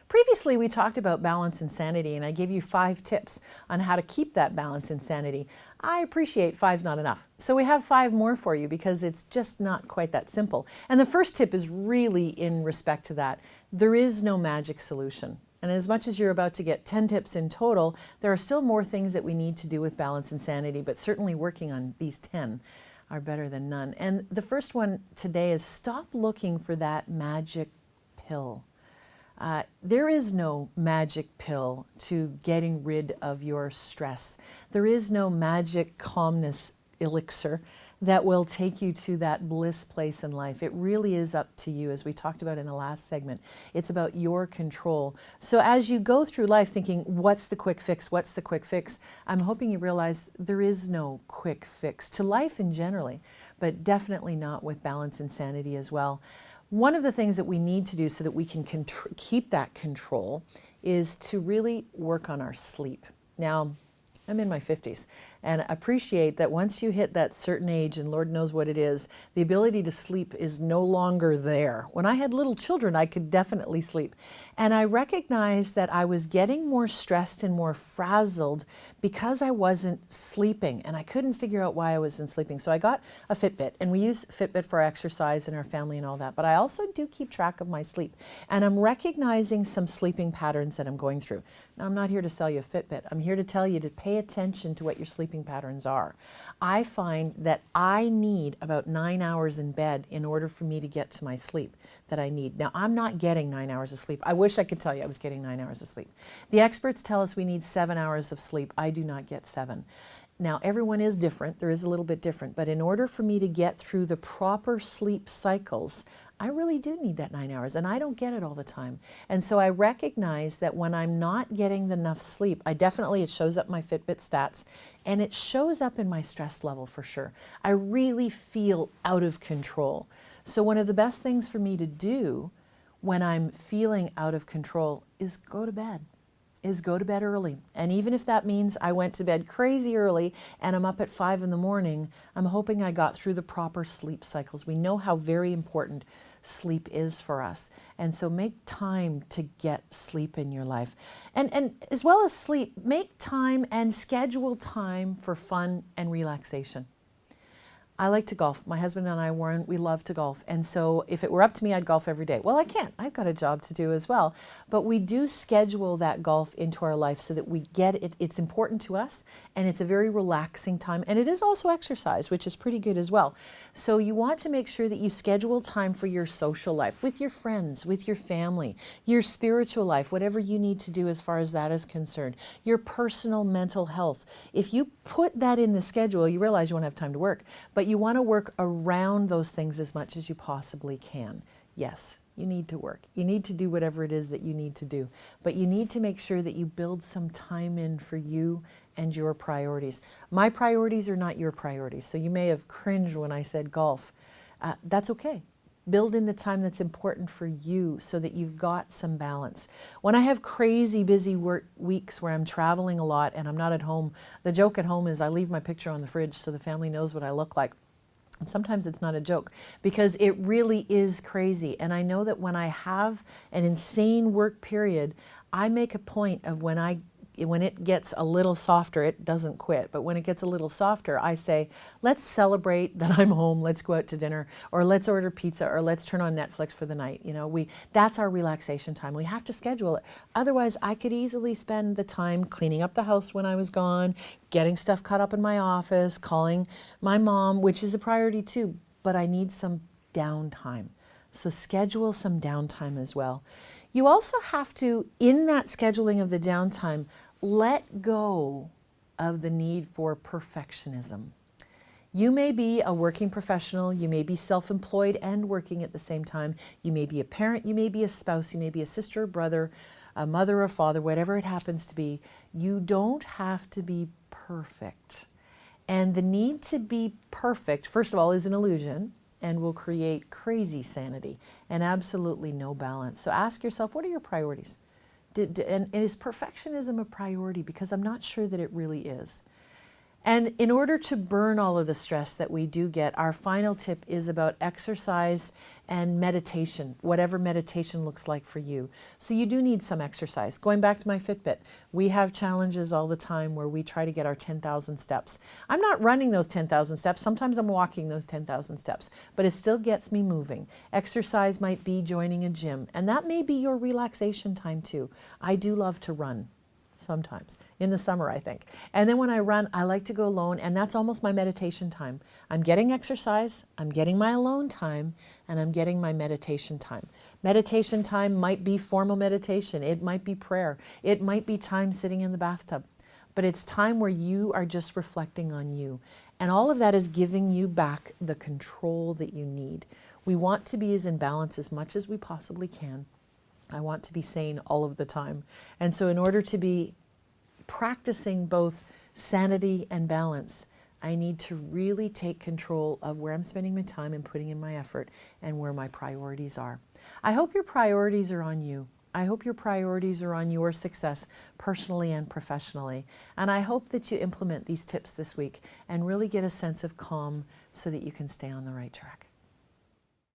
Previously, we talked about balance and sanity, and I gave you 5 tips on how to keep that balance and sanity. I appreciate 5's not enough. So we have 5 more for you because it's just not quite that simple. And the first tip is really in respect to that. There is no magic solution. And as much as you're about to get 10 tips in total, there are still more things that we need to do with balance and sanity, but certainly working on these 10 are better than none. And the first one today is stop looking for that magic pill. There is no magic pill to getting rid of your stress. There is no magic calmness elixir that will take you to that bliss place in life. It really is up to you, as we talked about in the last segment. It's about your control. So as you go through life thinking, what's the quick fix? What's the quick fix? I'm hoping you realize there is no quick fix to life in generally, but definitely not with balance and sanity as well. One of the things that we need to do so that we can keep that control is to really work on our sleep. Now, I'm in my 50s and appreciate that once you hit that certain age, and Lord knows what it is, the ability to sleep is no longer there. When I had little children, I could definitely sleep. And I recognized that I was getting more stressed and more frazzled because I wasn't sleeping, and I couldn't figure out why I wasn't sleeping. So I got a Fitbit, and we use Fitbit for exercise in our family and all that, but I also do keep track of my sleep. And I'm recognizing some sleeping patterns that I'm going through. Now, I'm not here to sell you a Fitbit. I'm here to tell you to pay attention to what your sleeping patterns are. I find that I need about 9 hours in bed in order for me to get to my sleep that I need. Now, I'm not getting 9 hours of sleep. I wish I could tell you I was getting 9 hours of sleep. The experts tell us we need 7 hours of sleep. I do not get 7. Now, everyone is different. There is a little bit different. But in order for me to get through the proper sleep cycles, I really do need that 9 hours, and I don't get it all the time. And so I recognize that when I'm not getting enough sleep, it shows up in my Fitbit stats, and it shows up in my stress level for sure. I really feel out of control. So one of the best things for me to do when I'm feeling out of control is go to bed. Early. And even if that means I went to bed crazy early and I'm up at 5 in the morning, I'm hoping I got through the proper sleep cycles. We know how very important sleep is for us. And so make time to get sleep in your life. And as well as sleep, make time and schedule time for fun and relaxation. I like to golf. My husband and I, Warren, we love to golf. And so if it were up to me, I'd golf every day. Well, I can't. I've got a job to do as well. But we do schedule that golf into our life so that we get it. It's important to us, and it's a very relaxing time. And it is also exercise, which is pretty good as well. So you want to make sure that you schedule time for your social life, with your friends, with your family, your spiritual life, whatever you need to do as far as that is concerned, your personal mental health. If you put that in the schedule, you realize you won't have time to work. But you want to work around those things as much as you possibly can. Yes, you need to work. You need to do whatever it is that you need to do. But you need to make sure that you build some time in for you and your priorities. My priorities are not your priorities. So you may have cringed when I said golf. That's okay. Build in the time that's important for you so that you've got some balance. When I have crazy busy work weeks where I'm traveling a lot and I'm not at home, the joke at home is I leave my picture on the fridge so the family knows what I look like. And sometimes it's not a joke because it really is crazy. And I know that when I have an insane work period, I make a point of when it gets a little softer, it doesn't quit, but when it gets a little softer, I say, let's celebrate that I'm home, let's go out to dinner, or let's order pizza, or let's turn on Netflix for the night. You know, that's our relaxation time. We have to schedule it. Otherwise, I could easily spend the time cleaning up the house when I was gone, getting stuff cut up in my office, calling my mom, which is a priority too, but I need some downtime. So schedule some downtime as well. You also have to, in that scheduling of the downtime, let go of the need for perfectionism. You may be a working professional, you may be self-employed and working at the same time, you may be a parent, you may be a spouse, you may be a sister or brother, a mother or father, whatever it happens to be. You don't have to be perfect. And the need to be perfect, first of all, is an illusion and will create crazy sanity and absolutely no balance. So ask yourself, what are your priorities? And is perfectionism a priority? Because I'm not sure that it really is. And in order to burn all of the stress that we do get, our final tip is about exercise and meditation, whatever meditation looks like for you. So you do need some exercise. Going back to my Fitbit, we have challenges all the time where we try to get our 10,000 steps. I'm not running those 10,000 steps. Sometimes I'm walking those 10,000 steps, but it still gets me moving. Exercise might be joining a gym, and that may be your relaxation time too. I do love to run. Sometimes in the summer, I think. And then when I run, I like to go alone, and that's almost my meditation time. I'm getting exercise, I'm getting my alone time, and I'm getting my meditation time. Meditation time might be formal meditation. It might be prayer. It might be time sitting in the bathtub. But it's time where you are just reflecting on you. And all of that is giving you back the control that you need. We want to be as in balance as much as we possibly can. I want to be sane all of the time. And so in order to be practicing both sanity and balance, I need to really take control of where I'm spending my time and putting in my effort and where my priorities are. I hope your priorities are on you. I hope your priorities are on your success personally and professionally. And I hope that you implement these tips this week and really get a sense of calm so that you can stay on the right track.